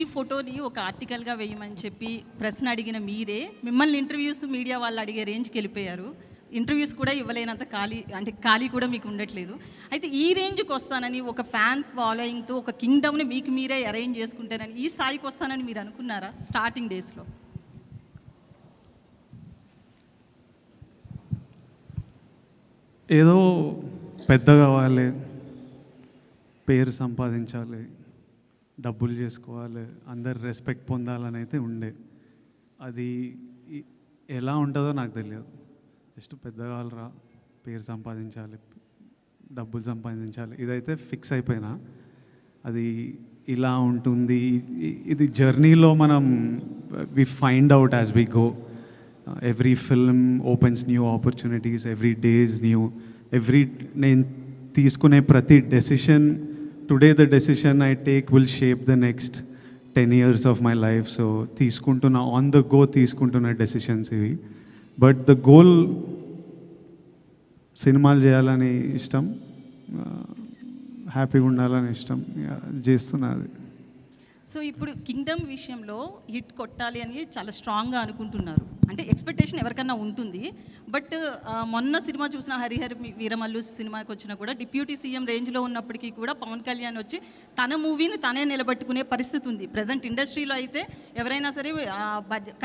ఈ ఫోటోని ఒక ఆర్టికల్గా వేయమని చెప్పి ప్రశ్న అడిగిన మీరే మిమ్మల్ని ఇంటర్వ్యూస్ మీడియా వాళ్ళు అడిగే రేంజ్కి వెళ్ళిపోయారు. ఇంటర్వ్యూస్ కూడా ఇవ్వలేనంత ఖాళీ కూడా మీకు ఉండట్లేదు. అయితే ఈ రేంజ్కి వస్తానని ఒక ఫ్యాన్ ఫాలోయింగ్తో ఒక కింగ్డమ్ని మీకు మీరే అరేంజ్ చేసుకుంటారని ఈ స్థాయికి వస్తానని మీరు అనుకున్నారా స్టార్టింగ్ డేస్లో? ఏదో పెద్దగా అవ్వాలి, పేరు సంపాదించాలి, డబ్బులు చేసుకోవాలి, అందరు రెస్పెక్ట్ పొందాలని అయితే ఉండే. అది ఎలా ఉంటుందో నాకు తెలియదు. జస్ట్ పెద్దగా రా, పేరు సంపాదించాలి, డబ్బులు సంపాదించాలి, ఇదైతే ఫిక్స్ అయిపోయినా. అది ఇలా ఉంటుంది. ఇది జర్నీలో మనం we find out as we go. Every film opens new opportunities, every day is new. నేను తీసుకునే ప్రతి decision, today the decision I take will shape the next 10 years of my life. So తీసుకుంటున్న ఆన్ ద గో తీసుకుంటున్న decisions ఇవి. But the goal సినిమాలు చేయాలని ఇష్టం, హ్యాపీగా ఉండాలని ఇష్టం, చేస్తున్నది. సో ఇప్పుడు కింగ్డమ్ విషయంలో హిట్ కొట్టాలి అని చాలా స్ట్రాంగ్గా అనుకుంటున్నారు. అంటే ఎక్స్పెక్టేషన్ ఎవరికన్నా ఉంటుంది. బట్ మొన్న సినిమా చూసిన హరిహర వీరమల్లు సినిమాకి వచ్చినా కూడా డిప్యూటీ సీఎం రేంజ్లో ఉన్నప్పటికీ కూడా పవన్ కళ్యాణ్ వచ్చి తన మూవీని తనే నిలబెట్టుకునే పరిస్థితి ఉంది. ప్రజెంట్ ఇండస్ట్రీలో అయితే ఎవరైనా సరే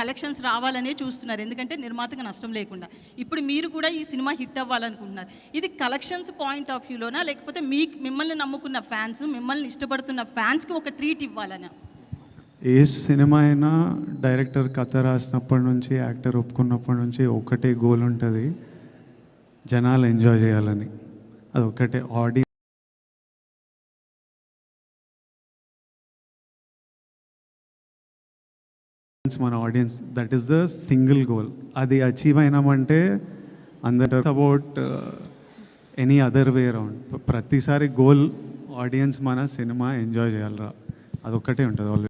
కలెక్షన్స్ రావాలనే చూస్తున్నారు, ఎందుకంటే నిర్మాతగా నష్టం లేకుండా. ఇప్పుడు మీరు కూడా ఈ సినిమా హిట్ అవ్వాలనుకుంటున్నారు. ఇది కలెక్షన్స్ పాయింట్ ఆఫ్ వ్యూలోనా, లేకపోతే మిమ్మల్ని నమ్ముకున్న ఫ్యాన్స్, మిమ్మల్ని ఇష్టపడుతున్న ఫ్యాన్స్కి ఒక ట్రీట్ ఇవ్వాలనా? ఏ సినిమా అయినా డైరెక్టర్ కథ రాసినప్పటి నుంచి, యాక్టర్ ఒప్పుకున్నప్పటి నుంచి ఒకటే గోల్ ఉంటుంది, జనాలు ఎంజాయ్ చేయాలని. అది ఒకటే మన audience, that is the single goal. అది అచీవ్ అయినామంటే అందరూ about any other way around. ప్రతిసారి గోల్ ఆడియన్స్ మన సినిమా ఎంజాయ్ చేయాలరా, అదొక్కటే ఉంటుంది ఆల్వేస్.